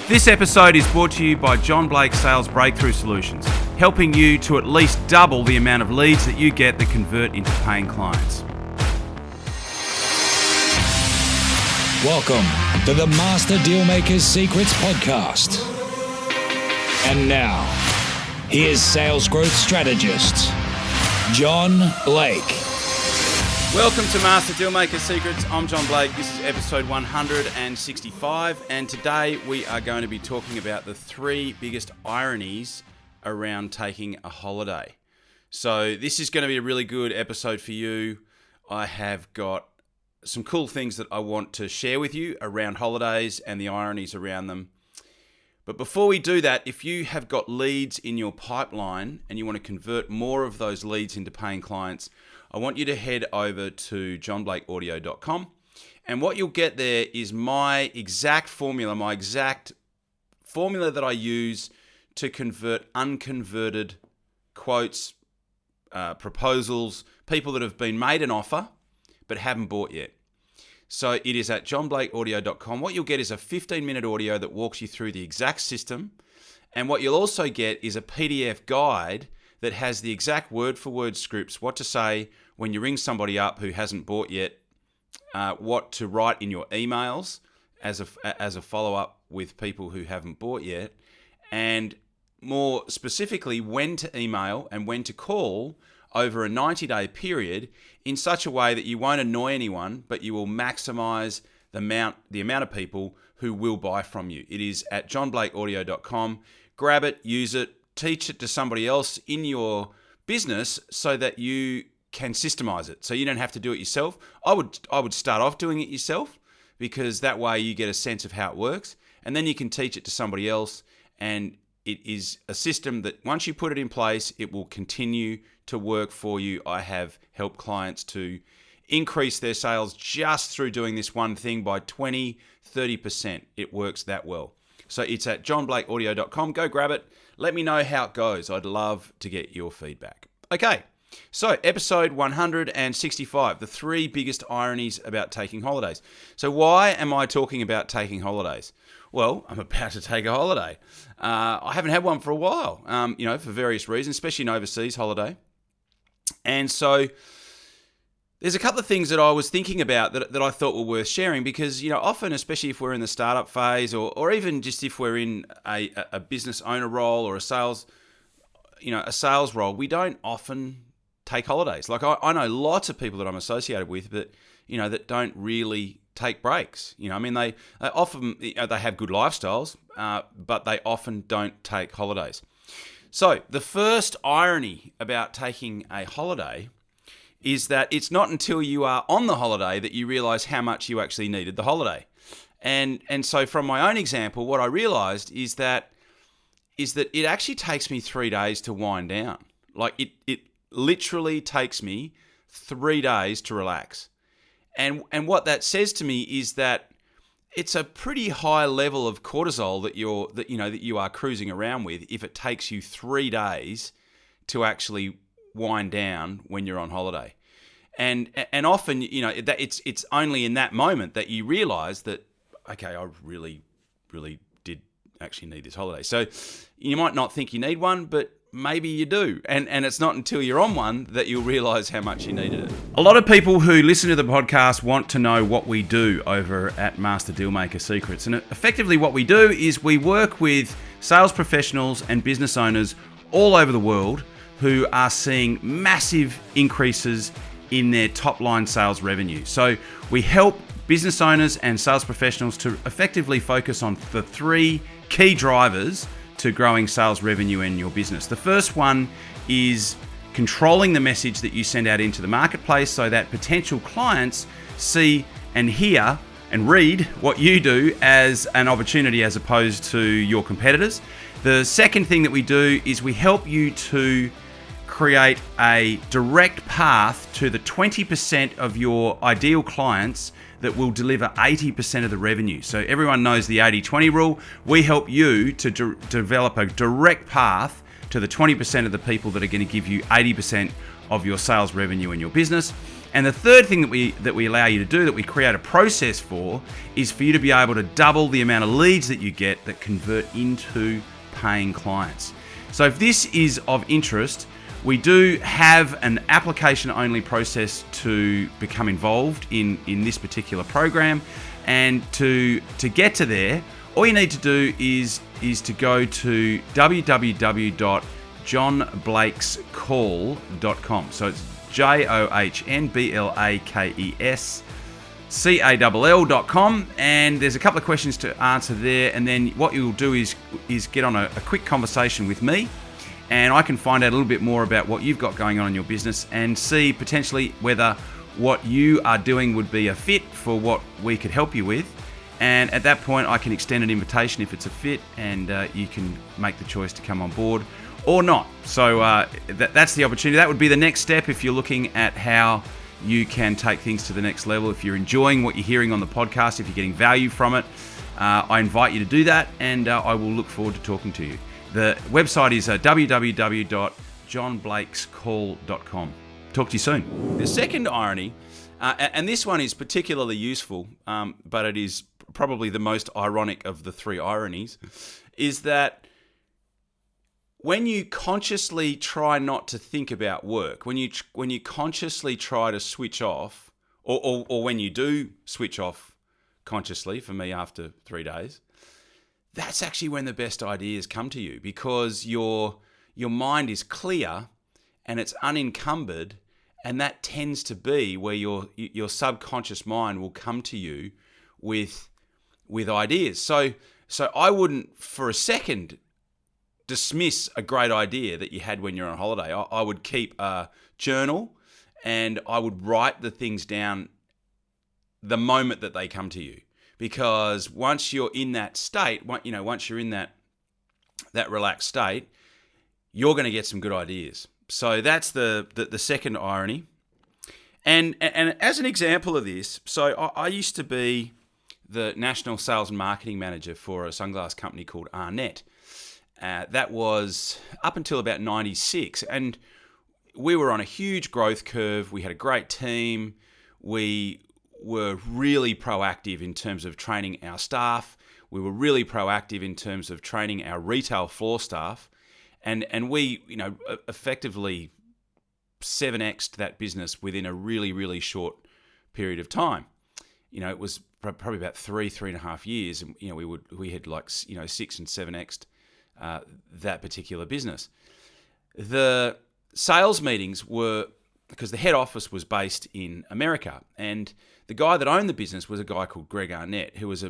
This episode is brought to you by John Blake Sales Breakthrough Solutions, helping you to at least double the amount of leads that you get that convert into paying clients. Welcome to the Master Dealmaker's Secrets podcast. And now, here's sales growth strategist, John Blake. Welcome to Master Dealmaker Secrets. I'm John Blake. This is episode 165, and today we are going to be talking about the three biggest ironies around taking a holiday. So this is going to be a really good episode for you. I have got some cool things that I want to share with you around holidays and the ironies around them. But before we do that, if you have got leads in your pipeline and you want to convert more of those leads into paying clients, I want you to head over to johnblakeaudio.com, and what you'll get there is my exact formula that I use to convert unconverted quotes, proposals, people that have been made an offer but haven't bought yet. So it is at johnblakeaudio.com. What you'll get is a 15-minute audio that walks you through the exact system, and what you'll also get is a PDF guide that has the exact word-for-word scripts, what to say when you ring somebody up who hasn't bought yet, what to write in your emails as a follow-up with people who haven't bought yet, and more specifically, when to email and when to call over a 90-day period in such a way that you won't annoy anyone, but you will maximize the amount of people who will buy from you. It is at johnblakeaudio.com. Grab it, use it, teach it to somebody else in your business so that you can systemize it. So you don't have to do it yourself. I would start off doing it yourself, because that way you get a sense of how it works, and then you can teach it to somebody else, and it is a system that once you put it in place, it will continue to work for you. I have helped clients to increase their sales just through doing this one thing by 20-30%. It works that well. So it's at johnblakeaudio.com. Go grab it. Let me know how it goes. I'd love to get your feedback. Okay, so episode 165, the three biggest ironies about taking holidays. So why am I talking about taking holidays? Well, I'm about to take a holiday. I haven't had one for a while, for various reasons, especially an overseas holiday. And so there's a couple of things that I was thinking about that I thought were worth sharing, because, often, especially if we're in the startup phase, or even just if we're in a business owner role or a sales role, we don't often take holidays. Like I know lots of people that I'm associated with, but, that don't really take breaks. They often, they have good lifestyles, but they often don't take holidays. So the first irony about taking a holiday is that it's not until you are on the holiday that you realize how much you actually needed the holiday. And so from my own example, what I realized is that it actually takes me 3 days to wind down. Like it literally takes me 3 days to relax. And what that says to me is that it's a pretty high level of cortisol that you are cruising around with if it takes you 3 days to actually wind down when you're on holiday. And often, that it's only in that moment that you realize that, okay, I really, really did actually need this holiday. So you might not think you need one, but maybe you do. And it's not until you're on one that you'll realize how much you needed it. A lot of people who listen to the podcast want to know what we do over at Master Dealmaker Secrets. And effectively what we do is we work with sales professionals and business owners all over the world who are seeing massive increases in their top line sales revenue. So we help business owners and sales professionals to effectively focus on the three key drivers to growing sales revenue in your business. The first one is controlling the message that you send out into the marketplace so that potential clients see and hear and read what you do as an opportunity as opposed to your competitors. The second thing that we do is we help you to create a direct path to the 20% of your ideal clients that will deliver 80% of the revenue. So everyone knows the 80-20 rule. We help you to develop a direct path to the 20% of the people that are going to give you 80% of your sales revenue in your business. And the third thing that we allow you to do, that we create a process for, is for you to be able to double the amount of leads that you get that convert into paying clients. So if this is of interest, we do have an application-only process to become involved in this particular program. And to get to there, all you need to do is to go to www.johnblakescall.com. So it's JOHNBLAKESCALL.com, and there's a couple of questions to answer there, and then what you'll do is get on a quick conversation with me, and I can find out a little bit more about what you've got going on in your business and see potentially whether what you are doing would be a fit for what we could help you with. And at that point, I can extend an invitation if it's a fit, and you can make the choice to come on board or not. So that's the opportunity. That would be the next step if you're looking at how you can take things to the next level. If you're enjoying what you're hearing on the podcast, if you're getting value from it, I invite you to do that, and I will look forward to talking to you. The website is www.johnblakescall.com. Talk to you soon. The second irony, and this one is particularly useful, but it is probably the most ironic of the three ironies, is that when you consciously try not to think about work, when you consciously try to switch off, or when you do switch off consciously, for me after 3 days, that's actually when the best ideas come to you, because your mind is clear and it's unencumbered, and that tends to be where your subconscious mind will come to you with ideas. So I wouldn't for a second dismiss a great idea that you had when you're on holiday. I would keep a journal and I would write the things down the moment that they come to you, because once you're in that state, once you're in that relaxed state, you're going to get some good ideas. So that's the second irony. And as an example of this, so I used to be the national sales and marketing manager for a sunglass company called Arnett. That was up until about 96. And we were on a huge growth curve. We had a great team. We were really proactive in terms of training our staff. We were really proactive in terms of training our retail floor staff. And we, effectively 7x'd that business within a really, really short period of time. It was probably about 3.5 years, and we had 6 and 7x'd that particular business. The sales meetings were, because the head office was based in America, and the guy that owned the business was a guy called Greg Arnett, who was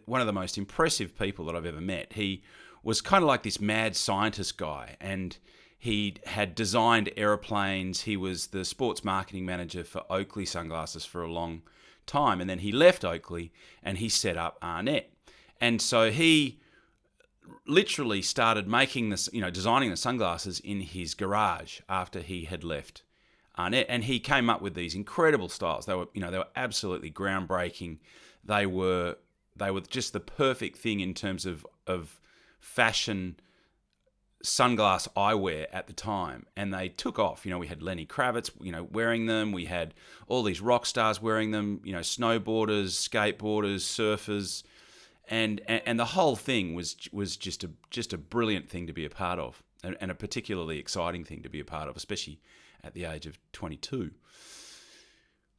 one of the most impressive people that I've ever met. He was kind of like this mad scientist guy, and he had designed aeroplanes. He was the sports marketing manager for Oakley sunglasses for a long time, and then he left Oakley and he set up Arnett. And so he literally started making this, designing the sunglasses in his garage after he had left Arnett, and he came up with these incredible styles. They were absolutely groundbreaking. They were just the perfect thing in terms of fashion sunglass eyewear at the time, and they took off. We had Lenny Kravitz, wearing them. We had all these rock stars wearing them. Snowboarders, skateboarders, surfers, and the whole thing was just a brilliant thing to be a part of, and a particularly exciting thing to be a part of, especially at the age of 22.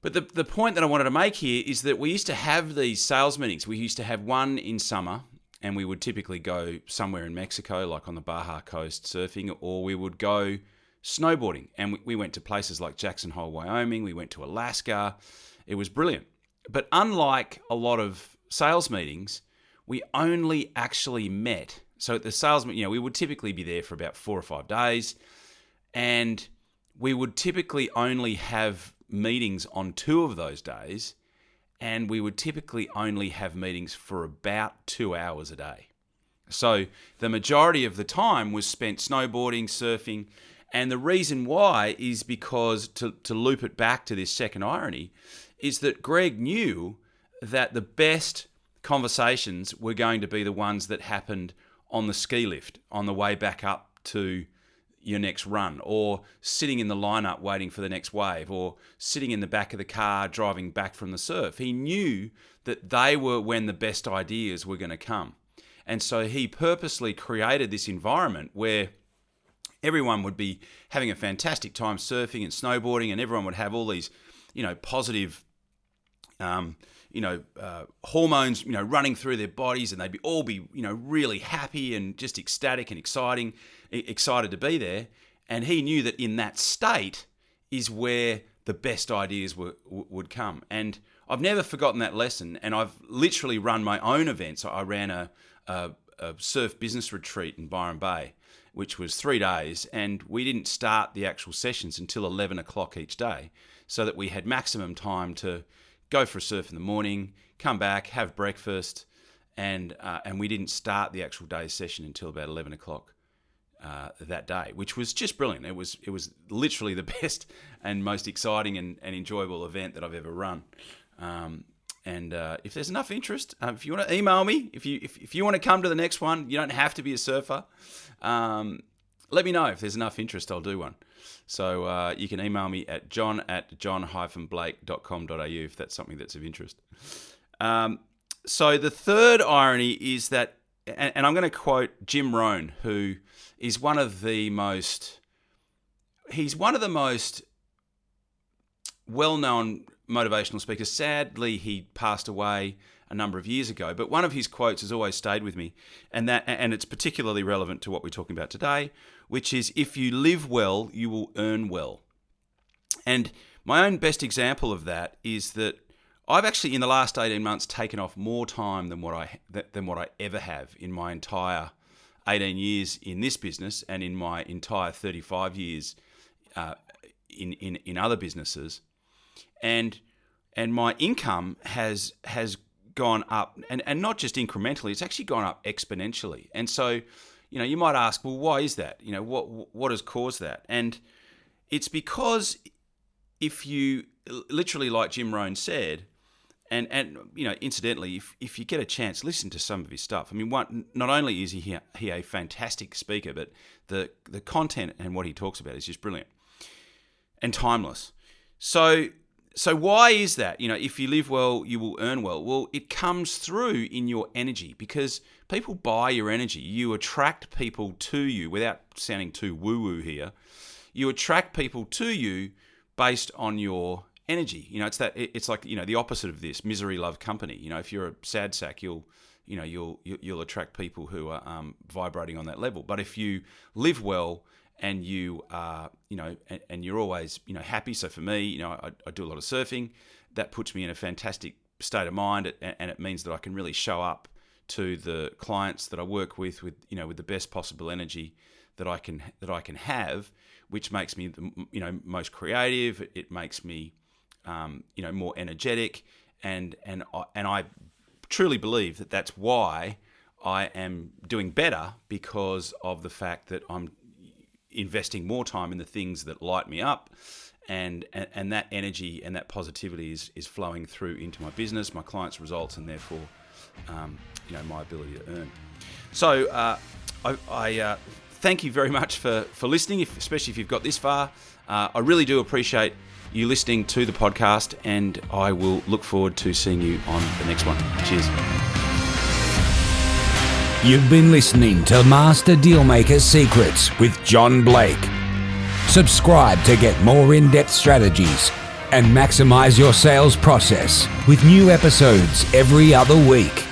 But the point that I wanted to make here is that we used to have these sales meetings. We used to have one in summer, and we would typically go somewhere in Mexico, like on the Baja Coast surfing, or we would go snowboarding. And we went to places like Jackson Hole, Wyoming. We went to Alaska. It was brilliant. But unlike a lot of sales meetings, we only actually met. So at the sales meeting, we would typically be there for about 4 or 5 days, and we would typically only have meetings on 2 of those days, and we would typically only have meetings for about 2 hours a day. So the majority of the time was spent snowboarding, surfing, and the reason why is because, to loop it back to this second irony, is that Greg knew that the best conversations were going to be the ones that happened on the ski lift on the way back up to your next run, or sitting in the lineup waiting for the next wave, or sitting in the back of the car driving back from the surf. He knew that they were when the best ideas were going to come. And so he purposely created this environment where everyone would be having a fantastic time surfing and snowboarding, and everyone would have all these, positive, hormones, running through their bodies, and they'd all be, really happy and just ecstatic and excited to be there. And he knew that in that state is where the best ideas would come. And I've never forgotten that lesson. And I've literally run my own events. I ran a surf business retreat in Byron Bay, which was 3 days, and we didn't start the actual sessions until 11 o'clock each day, so that we had maximum time to go for a surf in the morning, come back, have breakfast, and we didn't start the actual day's session until about 11 o'clock that day, which was just brilliant. It was literally the best and most exciting and enjoyable event that I've ever run. And if there's enough interest, if you want to email me, if you want to come to the next one, you don't have to be a surfer. Let me know. If there's enough interest, I'll do one. So you can email me at john@john-blake.com.au if that's something that's of interest. So the third irony is that, and I'm going to quote Jim Rohn, who is one of the most well-known motivational speakers. Sadly, he passed away a number of years ago, but one of his quotes has always stayed with me, and it's particularly relevant to what we're talking about today, which is, if you live well, you will earn well. And my own best example of that is that I've actually, in the last 18 months, taken off more time than what I ever have in my entire 18 years in this business, and in my entire 35 years in other businesses. And my income has gone up, and not just incrementally, it's actually gone up exponentially. And so, you might ask, well, why is that? What has caused that? And it's because if you, literally like Jim Rohn said, and incidentally, if you get a chance, listen to some of his stuff. I mean, not only is he a fantastic speaker, but the content and what he talks about is just brilliant and timeless. So why is that? If you live well, you will earn well. Well, it comes through in your energy, because people buy your energy. You attract people to you, without sounding too woo-woo here. You attract people to you based on your energy. It's like the opposite of this, misery love company. If you're a sad sack, you'll attract people who are vibrating on that level. But if you live well, and you are, and you're always, happy. So for me, I do a lot of surfing. That puts me in a fantastic state of mind, and it means that I can really show up to the clients that I work with the best possible energy that I can have, which makes me, most creative. It makes me, more energetic, and I truly believe that that's why I am doing better, because of the fact that I'm investing more time in the things that light me up, and that energy and that positivity is flowing through into my business, my clients' results, and therefore my ability to earn. So I thank you very much for listening, especially if you've got this far. I really do appreciate you listening to the podcast, and I will look forward to seeing you on the next one. Cheers. You've been listening to Master Dealmaker Secrets with John Blake. Subscribe to get more in-depth strategies and maximize your sales process with new episodes every other week.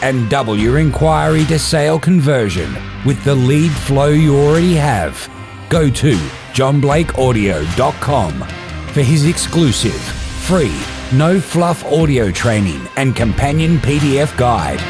And double your inquiry to sale conversion with the lead flow you already have. Go to johnblakeaudio.com for his exclusive, free, no fluff audio training and companion PDF guide.